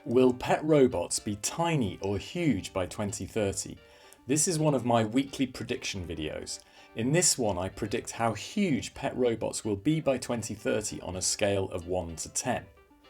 Will pet robots be tiny or huge by 2030? This is one of my weekly prediction videos. In this one I predict how huge pet robots will be by 2030 on a scale of 1 to 10.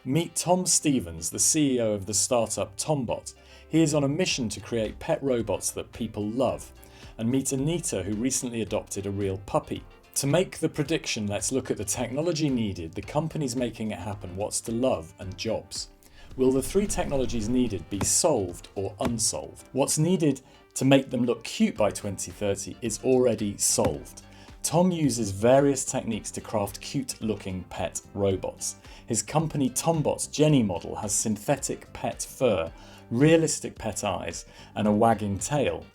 Meet Tom Stevens, the CEO of the startup Tombot. He is on a mission to create pet robots that people love. And meet Anita, who recently adopted a real puppy. To make the prediction, let's look at the technology needed, the companies making it happen, what's to love, and jobs. Will the three technologies needed be solved or unsolved? What's needed to make them look cute by 2030 is already solved. Tom uses various techniques to craft cute-looking pet robots. His company Tombot's Jenny model has synthetic pet fur, realistic pet eyes, and a wagging tail.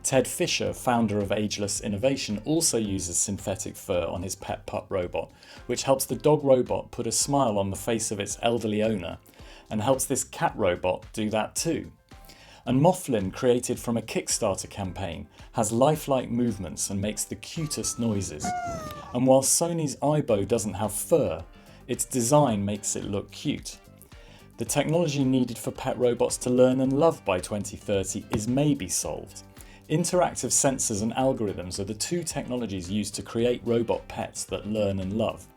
Ted Fisher, founder of Ageless Innovation, also uses synthetic fur on his pet pup robot, which helps the dog robot put a smile on the face of its elderly owner, and helps this cat robot do that too. And Moflin, created from a Kickstarter campaign, has lifelike movements and makes the cutest noises. And while Sony's Aibo doesn't have fur, its design makes it look cute. The technology needed for pet robots to learn and love by 2030 is maybe solved. Interactive sensors and algorithms are the two technologies used to create robot pets that learn and love.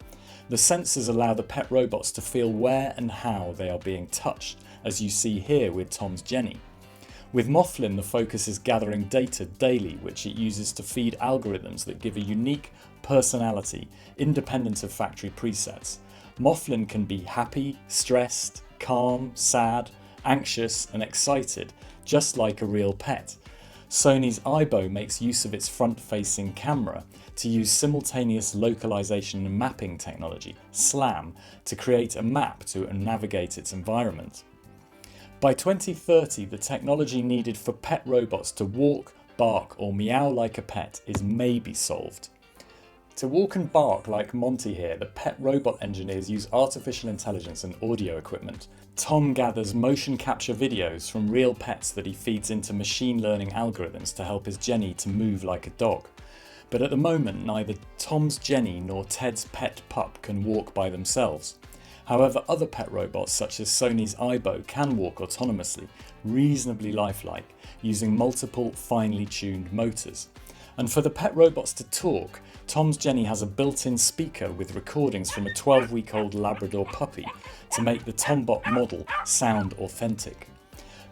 The sensors allow the pet robots to feel where and how they are being touched, as you see here with Tom's Jenny. With Moflin, the focus is gathering data daily, which it uses to feed algorithms that give a unique personality, independent of factory presets. Moflin can be happy, stressed, calm, sad, anxious, and excited, just like a real pet. Sony's Aibo makes use of its front-facing camera to use simultaneous localization and mapping technology, SLAM, to create a map to navigate its environment. By 2030, the technology needed for pet robots to walk, bark, or meow like a pet is maybe solved. To walk and bark like Monty here, the pet robot engineers use artificial intelligence and audio equipment. Tom gathers motion capture videos from real pets that he feeds into machine learning algorithms to help his Jenny to move like a dog. But at the moment, neither Tom's Jenny nor Ted's pet pup can walk by themselves. However, other pet robots such as Sony's Aibo can walk autonomously, reasonably lifelike, using multiple finely tuned motors. And for the pet robots to talk, Tom's Jenny has a built-in speaker with recordings from a 12-week-old Labrador puppy to make the Tombot model sound authentic.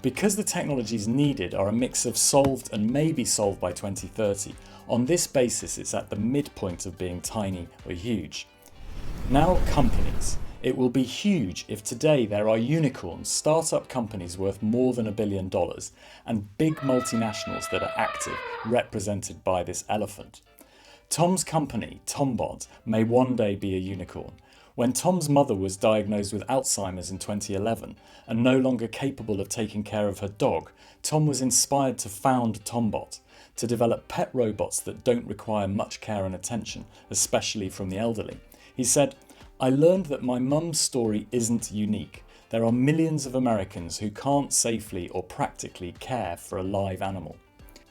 Because the technologies needed are a mix of solved and maybe solved by 2030, on this basis it's at the midpoint of being tiny or huge. Now companies. It will be huge if today there are unicorns, startup companies worth more than $1 billion, and big multinationals that are active, represented by this elephant. Tom's company, Tombot, may one day be a unicorn. When Tom's mother was diagnosed with Alzheimer's in 2011 and no longer capable of taking care of her dog, Tom was inspired to found Tombot, to develop pet robots that don't require much care and attention, especially from the elderly. He said, "I learned that my mum's story isn't unique. There are millions of Americans who can't safely or practically care for a live animal."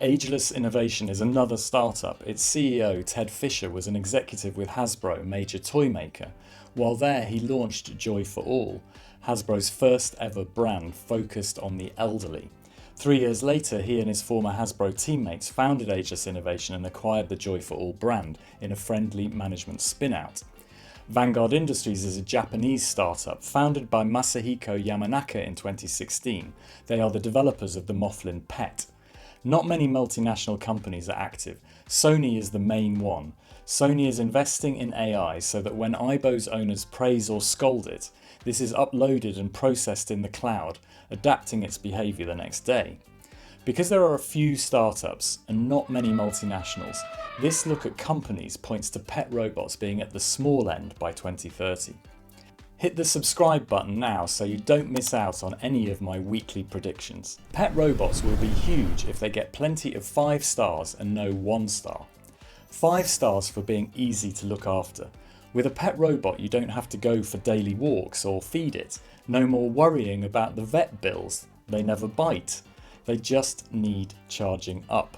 Ageless Innovation is another startup. Its CEO, Ted Fisher, was an executive with Hasbro, major toy maker. While there, he launched Joy for All, Hasbro's first ever brand focused on the elderly. 3 years later, he and his former Hasbro teammates founded Ageless Innovation and acquired the Joy for All brand in a friendly management spin-out. Vanguard Industries is a Japanese startup founded by Masahiko Yamanaka in 2016. They are the developers of the Moflin Pet. Not many multinational companies are active. Sony is the main one. Sony is investing in AI so that when Aibo's owners praise or scold it, this is uploaded and processed in the cloud, adapting its behaviour the next day. Because there are a few startups and not many multinationals, this look at companies points to pet robots being at the small end by 2030. Hit the subscribe button now so you don't miss out on any of my weekly predictions. Pet robots will be huge if they get plenty of 5 stars and no 1 star. 5 stars for being easy to look after. With a pet robot you don't have to go for daily walks or feed it. No more worrying about the vet bills. They never bite. They just need charging up.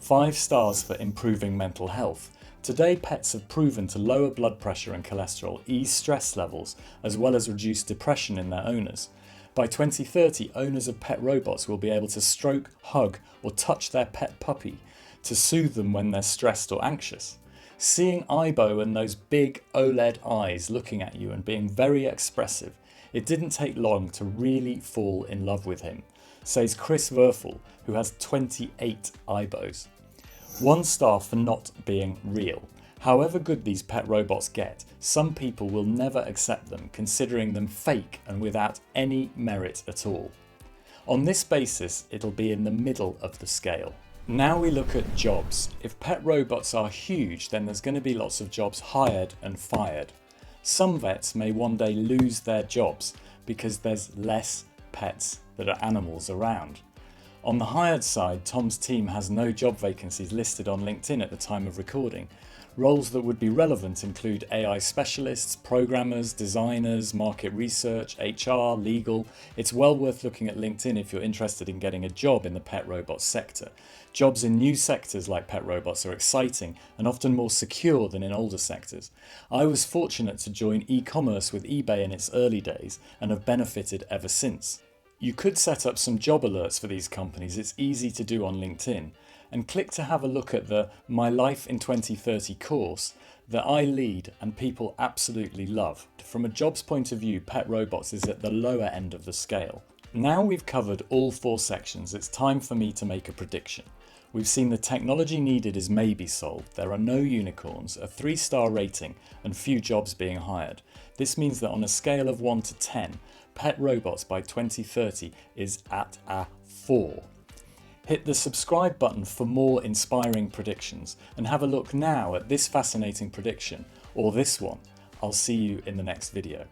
5 stars for improving mental health. Today, pets have proven to lower blood pressure and cholesterol, ease stress levels, as well as reduce depression in their owners. By 2030, owners of pet robots will be able to stroke, hug, or touch their pet puppy to soothe them when they're stressed or anxious. Seeing Aibo and those big OLED eyes looking at you and being very expressive, it didn't take long to really fall in love with him, says Chris Werfel, who has 28 Aibos. 1 star for not being real. However good these pet robots get, some people will never accept them, considering them fake and without any merit at all. On this basis, it'll be in the middle of the scale. Now we look at jobs. If pet robots are huge, then there's going to be lots of jobs hired and fired. Some vets may one day lose their jobs because there's less pets that are animals around. On the hired side, Tom's team has no job vacancies listed on LinkedIn at the time of recording. Roles that would be relevant include AI specialists, programmers, designers, market research, HR, legal. It's well worth looking at LinkedIn if you're interested in getting a job in the pet robot sector. Jobs in new sectors like pet robots are exciting and often more secure than in older sectors. I was fortunate to join e-commerce with eBay in its early days and have benefited ever since. You could set up some job alerts for these companies. It's easy to do on LinkedIn. And click to have a look at the My Life in 2030 course that I lead and people absolutely love. From a jobs point of view, pet robots is at the lower end of the scale. Now we've covered all 4 sections, it's time for me to make a prediction. We've seen the technology needed is maybe solved, there are no unicorns, a 3-star rating and few jobs being hired. This means that on a scale of 1 to 10, pet robots by 2030 is at a 4. Hit the subscribe button for more inspiring predictions and have a look now at this fascinating prediction or this one. I'll see you in the next video.